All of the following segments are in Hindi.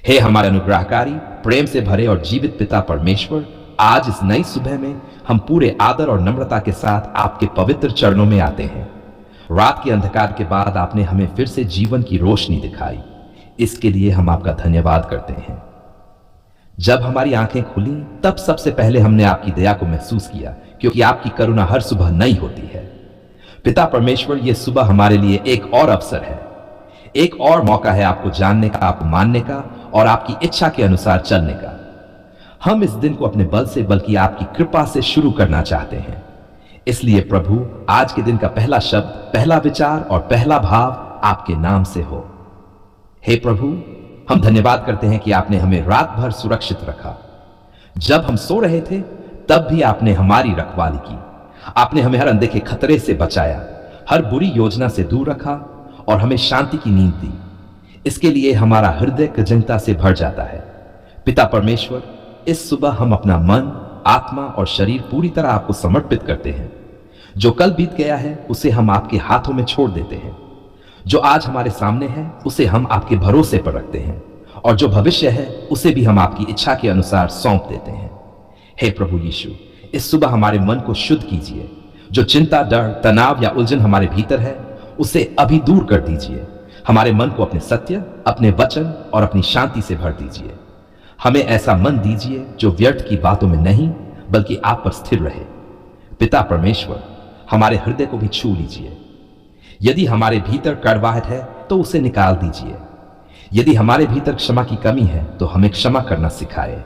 हे हमारे अनुग्रहकारी, प्रेम से भरे और जीवित पिता परमेश्वर, आज इस नई सुबह में हम पूरे आदर और नम्रता के साथ आपके पवित्र चरणों में आते हैं। रात के अंधकार के बाद आपने हमें फिर से जीवन की रोशनी दिखाई, इसके लिए हम आपका धन्यवाद करते हैं। जब हमारी आंखें खुली तब सबसे पहले हमने आपकी दया को महसूस किया, क्योंकि आपकी करुणा हर सुबह नई होती है। पिता परमेश्वर, यह सुबह हमारे लिए एक और अवसर है, एक और मौका है आपको जानने का, आपको मानने का और आपकी इच्छा के अनुसार चलने का। हम इस दिन को अपने बल से बल्कि आपकी कृपा से शुरू करना चाहते हैं। इसलिए प्रभु, आज के दिन का पहला शब्द, पहला विचार और पहला भाव आपके नाम से हो। हे प्रभु, हम धन्यवाद करते हैं कि आपने हमें रात भर सुरक्षित रखा। जब हम सो रहे थे तब भी आपने हमारी रखवाली की। आपने हमें हर अनदेखे खतरे से बचाया, हर बुरी योजना से दूर रखा और हमें शांति की नींद दी। इसके लिए हमारा हृदय कृतज्ञता से भर जाता है। पिता परमेश्वर, इस सुबह हम अपना मन, आत्मा और शरीर पूरी तरह आपको समर्पित करते हैं। जो कल बीत गया है उसे हम आपके हाथों में छोड़ देते हैं। जो आज हमारे सामने है उसे हम आपके भरोसे पर रखते हैं और जो भविष्य है उसे भी हम आपकी इच्छा के अनुसार सौंप देते हैं। हे प्रभु यीशु, इस सुबह हमारे मन को शुद्ध कीजिए। जो चिंता, डर, तनाव या उलझन हमारे भीतर है उसे अभी दूर कर दीजिए। हमारे मन को अपने सत्य, अपने वचन और अपनी शांति से भर दीजिए। हमें ऐसा मन दीजिए जो व्यर्थ की बातों में नहीं बल्कि आप पर स्थिर रहे। पिता परमेश्वर, हमारे हृदय को भी छू लीजिए। यदि हमारे भीतर कड़वाहट है तो उसे निकाल दीजिए। यदि हमारे भीतर क्षमा की कमी है तो हमें क्षमा करना सिखाए।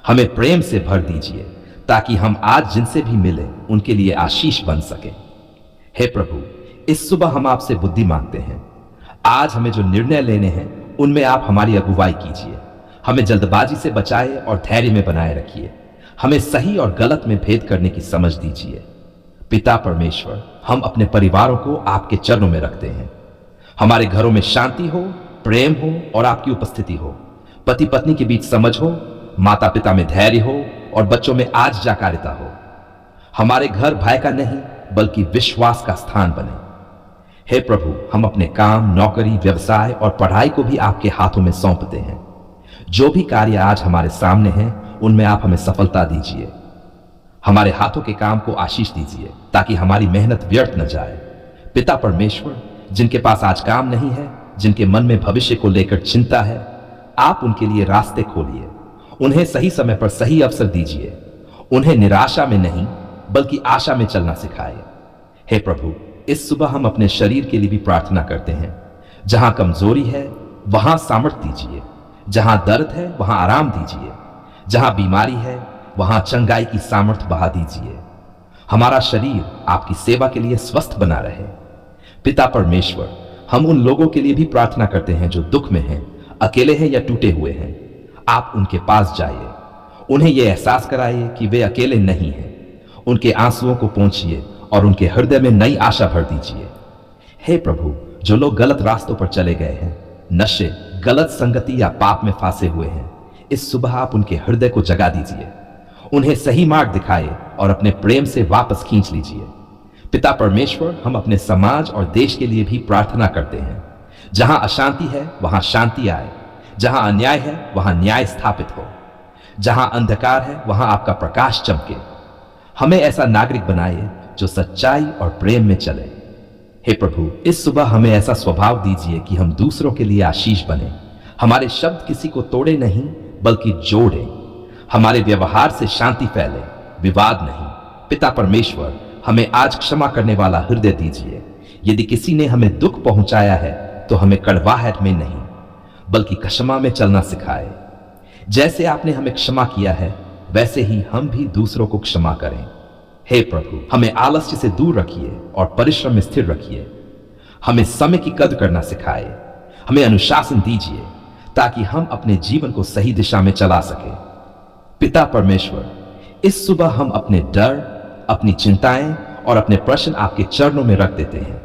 हमें प्रेम से भर दीजिए ताकि हम आज जिनसे भी मिले उनके लिए आशीष बन सके। हे प्रभु, इस सुबह हम आपसे बुद्धि मांगते हैं। आज हमें जो निर्णय लेने हैं उनमें आप हमारी अगुवाई कीजिए। हमें जल्दबाजी से बचाए और धैर्य में बनाए रखिए। हमें सही और गलत में भेद करने की समझ दीजिए। पिता परमेश्वर, हम अपने परिवारों को आपके चरणों में रखते हैं। हमारे घरों में शांति हो, प्रेम हो और आपकी उपस्थिति हो। पति पत्नी के बीच समझ हो, माता पिता में धैर्य हो और बच्चों में आज्ञाकारिता हो। हमारे घर भय का नहीं बल्कि विश्वास का स्थान बने। हे प्रभु, हम अपने काम, नौकरी, व्यवसाय और पढ़ाई को भी आपके हाथों में सौंपते हैं। जो भी कार्य आज हमारे सामने हैं उनमें आप हमें सफलता दीजिए। हमारे हाथों के काम को आशीष दीजिए ताकि हमारी मेहनत व्यर्थ न जाए। पिता परमेश्वर, जिनके पास आज काम नहीं है, जिनके मन में भविष्य को लेकर चिंता है, आप उनके लिए रास्ते खोलिए। उन्हें सही समय पर सही अवसर दीजिए। उन्हें निराशा में नहीं बल्कि आशा में चलना सिखाए। हे प्रभु, इस सुबह हम अपने शरीर के लिए भी प्रार्थना करते हैं। जहां कमजोरी है वहां सामर्थ्य दीजिए। जहां दर्द है वहां आराम दीजिए। जहां बीमारी है वहां चंगाई की सामर्थ्य बहा दीजिए। हमारा शरीर आपकी सेवा के लिए स्वस्थ बना रहे। पिता परमेश्वर, हम उन लोगों के लिए भी प्रार्थना करते हैं जो दुख में हैं, अकेले हैं या टूटे हुए हैं। आप उनके पास जाइए। उन्हें यह एहसास कराइए कि वे अकेले नहीं हैं। उनके आंसुओं को पोंछिए और उनके हृदय में नई आशा भर दीजिए। हे प्रभु, जो लोग गलत रास्तों पर चले गए हैं, नशे, गलत संगति या पाप में फांसे हुए हैं, इस सुबह आप उनके हृदय को जगा दीजिए। उन्हें सही मार्ग दिखाए और अपने प्रेम से वापस खींच लीजिए। पिता परमेश्वर, हम अपने समाज और देश के लिए भी प्रार्थना करते हैं। जहां अशांति है वहां शांति आए। जहां अन्याय है वहां न्याय स्थापित हो। जहां अंधकार है वहां आपका प्रकाश चमके। हमें ऐसा नागरिक बनाए जो सच्चाई और प्रेम में चले। हे प्रभु, इस सुबह हमें ऐसा स्वभाव दीजिए कि हम दूसरों के लिए आशीष बने। हमारे शब्द किसी को तोड़े नहीं बल्कि जोड़े। हमारे व्यवहार से शांति फैले, विवाद नहीं। पिता परमेश्वर, हमें आज क्षमा करने वाला हृदय दीजिए। यदि किसी ने हमें दुख पहुंचाया है तो हमें कड़वाहट में नहीं बल्कि क्षमा में चलना सिखाए। जैसे आपने हमें क्षमा किया है वैसे ही हम भी दूसरों को क्षमा करें। हे प्रभु, हमें आलस्य से दूर रखिए और परिश्रम में स्थिर रखिए। हमें समय की कद्र करना सिखाए। हमें अनुशासन दीजिए ताकि हम अपने जीवन को सही दिशा में चला सके। पिता परमेश्वर, इस सुबह हम अपने डर, अपनी चिंताएं और अपने प्रश्न आपके चरणों में रख देते हैं।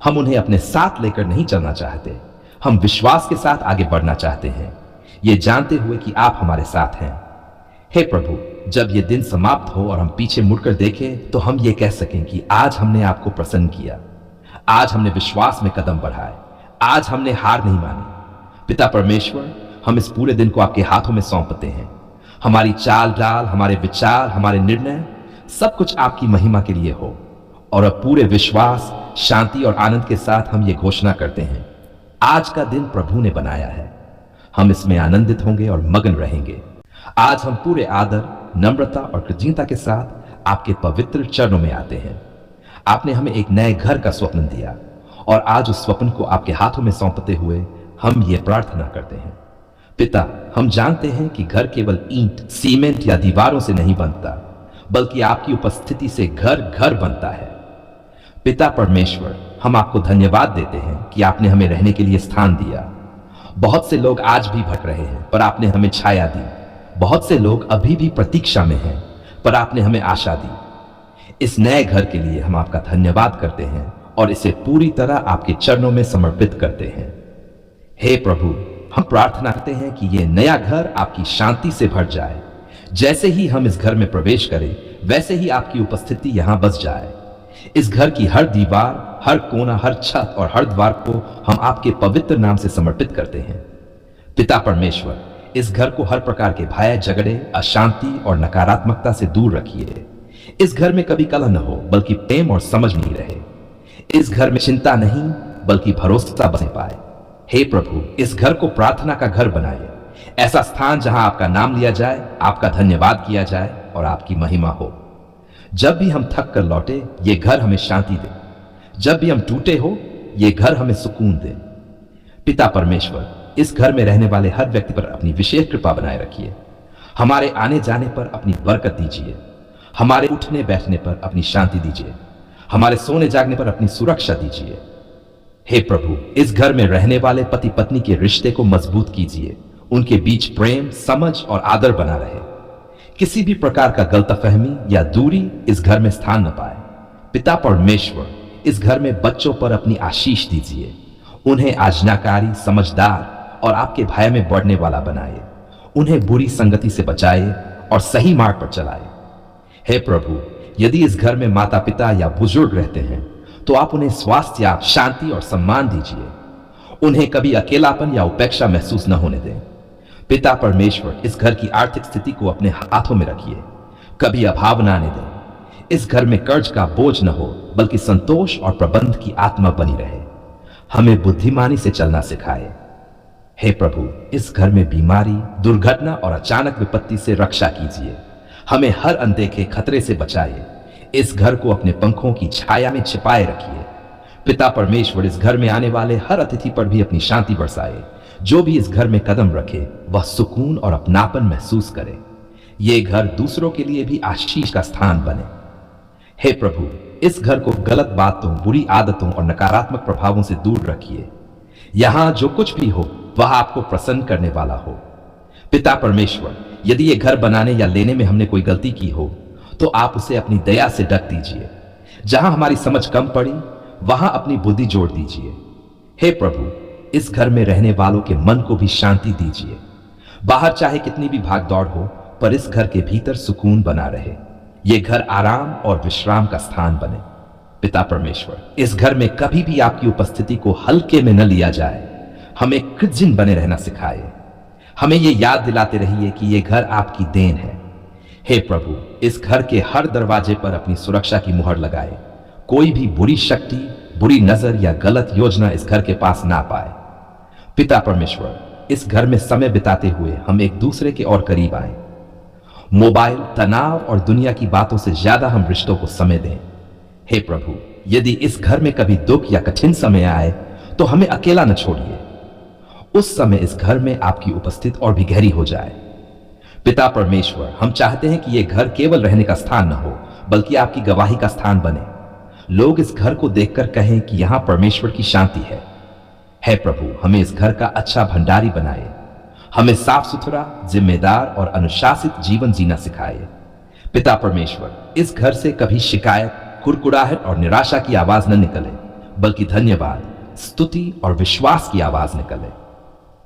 हम उन्हें अपने साथ लेकर नहीं चलना चाहते। हम विश्वास के साथ आगे बढ़ना चाहते हैं, ये जानते हुए कि आप हमारे साथ हैं। हे प्रभु, जब ये दिन समाप्त हो और हम पीछे मुड़कर देखें तो हम ये कह सकें कि आज हमने आपको प्रसन्न किया। आज हमने विश्वास में कदम बढ़ाए। आज हमने हार नहीं मानी। पिता परमेश्वर, हम इस पूरे दिन को आपके हाथों में सौंपते हैं। हमारी चाल डाल, हमारे विचार, हमारे निर्णय, सब कुछ आपकी महिमा के लिए हो। और अब पूरे विश्वास, शांति और आनंद के साथ हम ये घोषणा करते हैं, आज का दिन प्रभु ने बनाया है, हम इसमें आनंदित होंगे और मगन रहेंगे। आज हम पूरे आदर, नम्रता और कृतज्ञता के साथ आपके पवित्र चरणों में आते हैं। आपने हमें एक नए घर का स्वप्न दिया और आज उस स्वप्न को आपके हाथों में सौंपते हुए हम ये प्रार्थना करते हैं। पिता, हम जानते हैं कि घर केवल ईंट, सीमेंट या दीवारों से नहीं बनता, बल्कि आपकी उपस्थिति से घर घर बनता है। पिता परमेश्वर, हम आपको धन्यवाद देते हैं कि आपने हमें रहने के लिए स्थान दिया। बहुत से लोग आज भी भटक रहे हैं, पर आपने हमें छाया दी। बहुत से लोग अभी भी प्रतीक्षा में हैं, पर आपने हमें आशा दी। इस नए घर के लिए हम आपका धन्यवाद करते हैं और इसे पूरी तरह आपके चरणों में समर्पित करते हैं। हे प्रभु, हम प्रार्थना करते हैं कि यह नया घर आपकी शांति से भर जाए। जैसे ही हम इस घर में प्रवेश करें, वैसे ही आपकी उपस्थिति यहां बस जाए। इस घर की हर दीवार, हर कोना, हर छत और हर द्वार को हम आपके पवित्र नाम से समर्पित करते हैं। पिता परमेश्वर, इस घर को हर प्रकार के भय, झगड़े, अशांति और नकारात्मकता से दूर रखिए। इस घर में कभी कलह न हो, बल्कि प्रेम और समझ नहीं रहे। इस घर में चिंता नहीं, बल्कि भरोसा बने पाए। हे प्रभु, इस घर को प्रार्थना का घर बनाइए, ऐसा स्थान जहां आपका नाम लिया जाए, आपका धन्यवाद किया जाए और आपकी महिमा हो। जब भी हम थक कर लौटे, ये घर हमें शांति दे। जब भी हम टूटे हो, ये घर हमें सुकून दे। पिता परमेश्वर, इस घर में रहने वाले हर व्यक्ति पर अपनी विशेष कृपा बनाए रखिए। हमारे आने जाने पर अपनी बरकत दीजिए। हमारे उठने बैठने पर अपनी शांति दीजिए। हमारे सोने जागने पर अपनी सुरक्षा दीजिए। हे प्रभु, इस घर में रहने वाले पति पत्नी के रिश्ते को मजबूत कीजिए। उनके बीच प्रेम, समझ और आदर बना रहे। किसी भी प्रकार का गलतफहमी या दूरी इस घर में स्थान न पाए। पिता परमेश्वर, इस घर में बच्चों पर अपनी आशीष दीजिए। उन्हें आज्ञाकारी, समझदार और आपके भय में बढ़ने वाला बनाए। उन्हें बुरी संगति से बचाए और सही मार्ग पर चलाए। हे प्रभु, यदि इस घर में माता पिता या बुजुर्ग रहते हैं, तो आप उन्हें स्वास्थ्य, शांति और सम्मान दीजिए। उन्हें कभी अकेलापन या उपेक्षा महसूस न होने दें। पिता परमेश्वर, इस घर की आर्थिक स्थिति को अपने हाथों में रखिए। कभी अभाव न आने दें। इस घर में कर्ज का बोझ न हो, बल्कि संतोष और प्रबंध की आत्मा बनी रहे। हमें बुद्धिमानी से चलना सिखाए। हे प्रभु, इस घर में बीमारी, दुर्घटना और अचानक विपत्ति से रक्षा कीजिए। हमें हर अनदेखे खतरे से बचाइए। इस घर को अपने पंखों की छाया में छिपाए रखिए। पिता परमेश्वर, इस घर में आने वाले हर अतिथि पर भी अपनी शांति बरसाए। जो भी इस घर में कदम रखे, वह सुकून और अपनापन महसूस करे। ये घर दूसरों के लिए भी आशीष का स्थान बने। हे प्रभु, इस घर को गलत बातों, बुरी आदतों और नकारात्मक प्रभावों से दूर रखिए। यहां जो कुछ भी हो, वह आपको प्रसन्न करने वाला हो। पिता परमेश्वर, यदि ये घर बनाने या लेने में हमने कोई गलती की हो, तो आप उसे अपनी दया से ढक दीजिए। जहां हमारी समझ कम पड़ी, वहां अपनी बुद्धि जोड़ दीजिए। हे प्रभु, इस घर में रहने वालों के मन को भी शांति दीजिए। बाहर चाहे कितनी भी भागदौड़ हो, पर इस घर के भीतर सुकून बना रहे। ये घर आराम और विश्राम का स्थान बने। पिता परमेश्वर, इस घर में कभी भी आपकी उपस्थिति को हल्के में न लिया जाए। हमें कृतज्ञ बने रहना सिखाए। हमें ये याद दिलाते रहिए कि ये घर आपकी देन है। हे प्रभु, इस घर के हर दरवाजे पर अपनी सुरक्षा की मुहर लगाए। कोई भी बुरी शक्ति, बुरी नजर या गलत योजना इस घर के पास ना पाए। पिता परमेश्वर, इस घर में समय बिताते हुए हम एक दूसरे के और करीब आए। मोबाइल, तनाव और दुनिया की बातों से ज्यादा हम रिश्तों को समय दें। हे प्रभु, यदि इस घर में कभी दुख या कठिन समय आए, तो हमें अकेला न छोड़िए। उस समय इस घर में आपकी उपस्थिति और भी गहरी हो जाए। पिता परमेश्वर, हम चाहते हैं कि यह घर केवल रहने का स्थान न हो, बल्कि आपकी गवाही का स्थान बने। लोग इस घर को देखकर कहें कि यहां परमेश्वर की शांति है। हे प्रभु, हमें इस घर का अच्छा भंडारी बनाए। हमें साफ सुथरा, जिम्मेदार और अनुशासित जीवन जीना सिखाए। पिता परमेश्वर, इस घर से कभी शिकायत, कुड़कुड़ाहट और निराशा की आवाज न निकले, बल्कि धन्यवाद, स्तुति और विश्वास की आवाज निकले।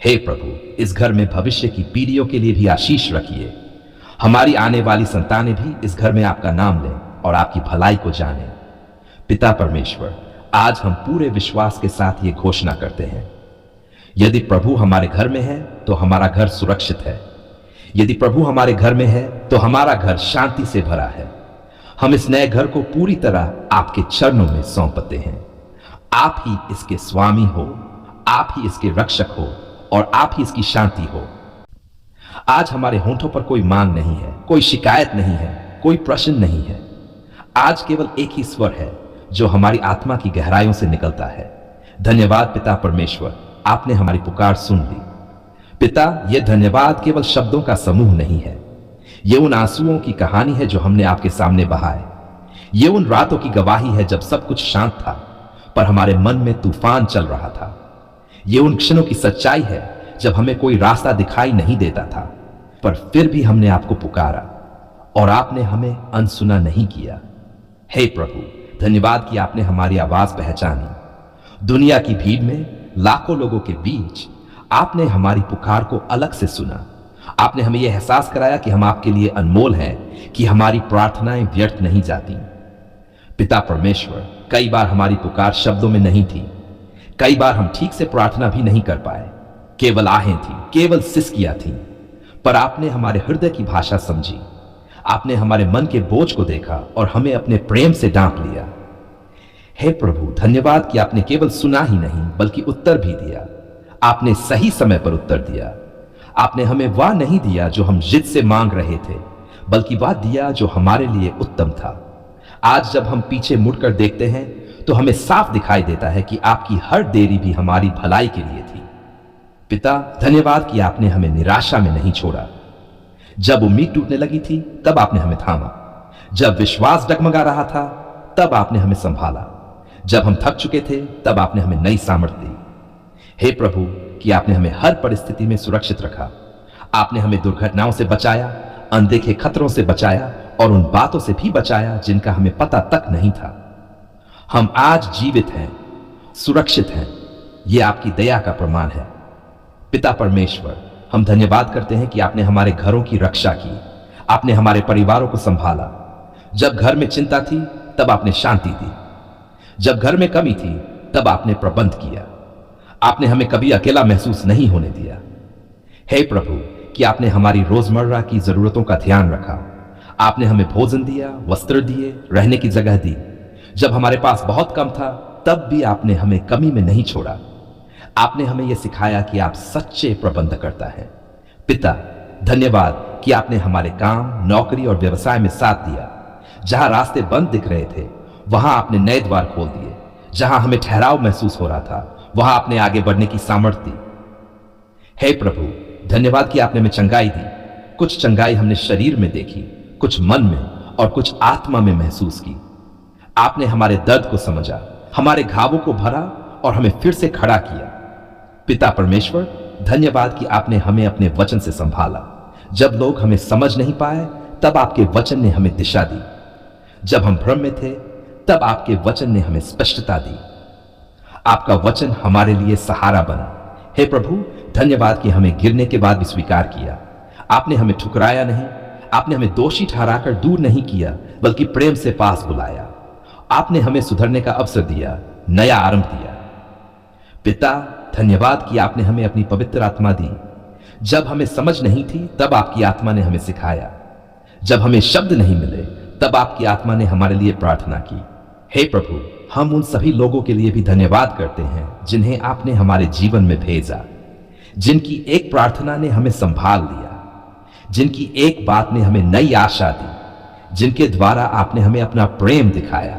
हे प्रभु, इस घर में भविष्य की पीढ़ियों के लिए भी आशीष रखिए। हमारी आने वाली संतानें भी इस घर में आपका नाम लें और आपकी भलाई को जानें। पिता परमेश्वर, आज हम पूरे विश्वास के साथ ये घोषणा करते हैं, यदि प्रभु हमारे घर में है तो हमारा घर सुरक्षित है। यदि प्रभु हमारे घर में है तो हमारा घर शांति से भरा है। हम इस नए घर को पूरी तरह आपके चरणों में सौंपते हैं। आप ही इसके स्वामी हो, आप ही इसके रक्षक हो और आप ही इसकी शांति हो। आज हमारे होंठों पर कोई मांग नहीं है, कोई शिकायत नहीं है, कोई प्रश्न नहीं है। आज केवल एक ही स्वर है जो हमारी आत्मा की गहराइयों से निकलता है। धन्यवाद पिता परमेश्वर, आपने हमारी पुकार सुन ली। पिता, यह धन्यवाद केवल शब्दों का समूह नहीं है, यह उन आंसुओं की कहानी है जो हमने आपके सामने बहाए। यह उन रातों की गवाही है जब सब कुछ शांत था पर हमारे मन में तूफान चल रहा था। यह उन क्षणों की सच्चाई है जब हमें कोई रास्ता दिखाई नहीं देता था पर फिर भी हमने आपको पुकारा और आपने हमें अनसुना नहीं किया। हे प्रभु, धन्यवाद कि आपने हमारी आवाज पहचानी। दुनिया की भीड़ में, लाखों लोगों के बीच आपने हमारी पुकार को अलग से सुना। आपने हमें यह एहसास कराया कि हम आपके लिए अनमोल हैं, कि हमारी प्रार्थनाएं व्यर्थ नहीं जाती। पिता परमेश्वर, कई बार हमारी पुकार शब्दों में नहीं थी, कई बार हम ठीक से प्रार्थना भी नहीं कर पाए, केवल आहें थी, केवल सिसकियां थी। पर आपने हमारे हृदय की भाषा समझी, आपने हमारे मन के बोझ को देखा और हमें अपने प्रेम से ढांप लिया। हे प्रभु, धन्यवाद कि आपने केवल सुना ही नहीं बल्कि उत्तर भी दिया। आपने सही समय पर उत्तर दिया। आपने हमें वह नहीं दिया जो हम जिद से मांग रहे थे, बल्कि वह दिया जो हमारे लिए उत्तम था। आज जब हम पीछे मुड़कर देखते हैं तो हमें साफ दिखाई देता है कि आपकी हर देरी भी हमारी भलाई के लिए थी। पिता, धन्यवाद कि आपने हमें निराशा में नहीं छोड़ा। जब उम्मीद टूटने लगी थी तब आपने हमें थामा। जब विश्वास डगमगा रहा था तब आपने हमें संभाला। जब हम थक चुके थे तब आपने हमें नई सामर्थ दी। हे प्रभु, कि आपने हमें हर परिस्थिति में सुरक्षित रखा। आपने हमें दुर्घटनाओं से बचाया, अनदेखे खतरों से बचाया और उन बातों से भी बचाया जिनका हमें पता तक नहीं था। हम आज जीवित हैं, सुरक्षित हैं। यह आपकी दया का प्रमाण है। पिता परमेश्वर, हम धन्यवाद करते हैं कि आपने हमारे घरों की रक्षा की, आपने हमारे परिवारों को संभाला। जब घर में चिंता थी तब आपने शांति दी, जब घर में कमी थी तब आपने प्रबंध किया। आपने हमें कभी अकेला महसूस नहीं होने दिया। हे प्रभु, कि आपने हमारी रोजमर्रा की जरूरतों का ध्यान रखा। आपने हमें भोजन दिया, वस्त्र दिए, रहने की जगह दी। जब हमारे पास बहुत कम था तब भी आपने हमें कमी में नहीं छोड़ा। आपने हमें यह सिखाया कि आप सच्चे प्रबंधकर्ता हैं। पिता, धन्यवाद कि आपने हमारे काम, नौकरी और व्यवसाय में साथ दिया। जहां रास्ते बंद दिख रहे थे वहां आपने नए द्वार खोल दिए। जहां हमें ठहराव महसूस हो रहा था वहां आपने आगे बढ़ने की सामर्थ्य दी। हे प्रभु, धन्यवाद कि आपने हमें चंगाई दी। कुछ चंगाई हमने शरीर में देखी, कुछ मन में और कुछ आत्मा में महसूस की। आपने हमारे दर्द को समझा, हमारे घावों को भरा और हमें फिर से खड़ा किया। पिता परमेश्वर, धन्यवाद कि आपने हमें अपने वचन से संभाला। जब लोग हमें समझ नहीं पाए तब आपके वचन ने हमें दिशा दी। जब हम भ्रम में थे तब आपके वचन ने हमें स्पष्टता दी। आपका वचन हमारे लिए सहारा बना। हे प्रभु, धन्यवाद कि हमें गिरने के बाद भी स्वीकार किया। आपने हमें ठुकराया नहीं, आपने हमें दोषी ठहराकर दूर नहीं किया बल्कि प्रेम से पास बुलाया। आपने हमें सुधरने का अवसर दिया, नया आरंभ दिया। पिता, धन्यवाद कि आपने हमें अपनी पवित्र आत्मा दी। जब हमें समझ नहीं थी तब आपकी आत्मा ने हमें सिखाया। जब हमें शब्द नहीं मिले तब आपकी आत्मा ने हमारे लिए प्रार्थना की। हे प्रभु, हम उन सभी लोगों के लिए भी धन्यवाद करते हैं जिन्हें आपने हमारे जीवन में भेजा, जिनकी एक प्रार्थना ने हमें संभाल लिया, जिनकी एक बात ने हमें नई आशा दी, जिनके द्वारा आपने हमें अपना प्रेम दिखाया।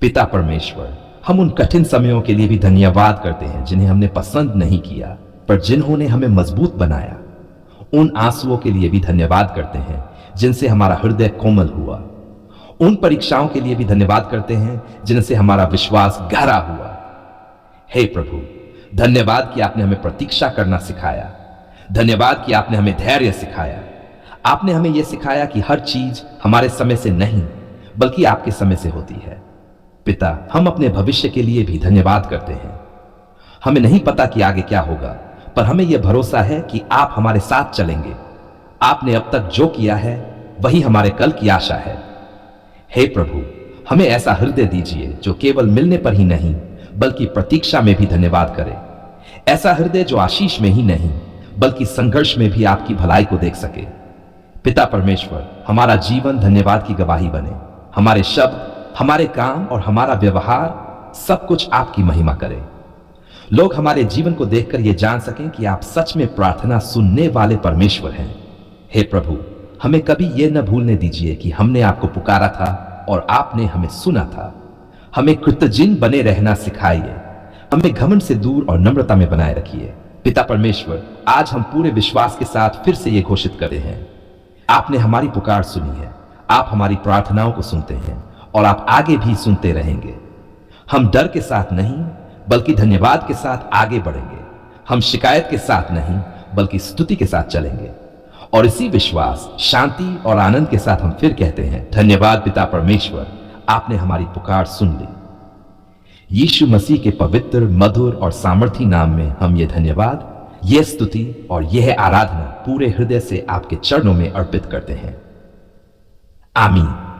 पिता परमेश्वर, हम उन कठिन समयों के लिए भी धन्यवाद करते हैं जिन्हें हमने पसंद नहीं किया पर जिन्होंने हमें मजबूत बनाया। उन आंसुओं के लिए भी धन्यवाद करते हैं जिनसे हमारा हृदय कोमल हुआ। उन परीक्षाओं के लिए भी धन्यवाद करते हैं जिनसे हमारा विश्वास गहरा हुआ। हे प्रभु, धन्यवाद कि आपने हमें प्रतीक्षा करना सिखाया। धन्यवाद कि आपने हमें धैर्य सिखाया। आपने हमें यह सिखाया कि हर चीज हमारे समय से नहीं बल्कि आपके समय से होती है। पिता, हम अपने भविष्य के लिए भी धन्यवाद करते हैं। हमें नहीं पता कि आगे क्या होगा, पर हमें यह भरोसा है कि आप हमारे साथ चलेंगे। आपने अब तक जो किया है वही हमारे कल की आशा है। हे प्रभु, हमें ऐसा हृदय दीजिए जो केवल मिलने पर ही नहीं बल्कि प्रतीक्षा में भी धन्यवाद करे। ऐसा हृदय जो आशीष में ही नहीं बल्कि संघर्ष में भी आपकी भलाई को देख सके। पिता परमेश्वर, हमारा जीवन धन्यवाद की गवाही बने। हमारे शब्द, हमारे काम और हमारा व्यवहार सब कुछ आपकी महिमा करे। लोग हमारे जीवन को देखकर यह जान सकें कि आप सच में प्रार्थना सुनने वाले परमेश्वर हैं। हे प्रभु, हमें कभी यह न भूलने दीजिए कि हमने आपको पुकारा था और आपने हमें सुना था। हमें कृतज्ञ बने रहना सिखाइए। हमें घमंड से दूर और नम्रता में बनाए रखिए। पिता परमेश्वर, आज हम पूरे विश्वास के साथ फिर से यह घोषित करते हैं, आपने हमारी पुकार सुनी है। आप हमारी प्रार्थनाओं को सुनते हैं और आप आगे भी सुनते रहेंगे। हम डर के साथ नहीं बल्कि धन्यवाद के साथ आगे बढ़ेंगे। हम शिकायत के साथ नहीं बल्कि स्तुति के साथ चलेंगे। और इसी विश्वास, शांति और आनंद के साथ हम फिर कहते हैं, धन्यवाद पिता परमेश्वर, आपने हमारी पुकार सुन ली। यीशु मसीह के पवित्र, मधुर और सामर्थी नाम में हम ये धन्यवाद, यह स्तुति और यह आराधना पूरे हृदय से आपके चरणों में अर्पित करते हैं। आमीन।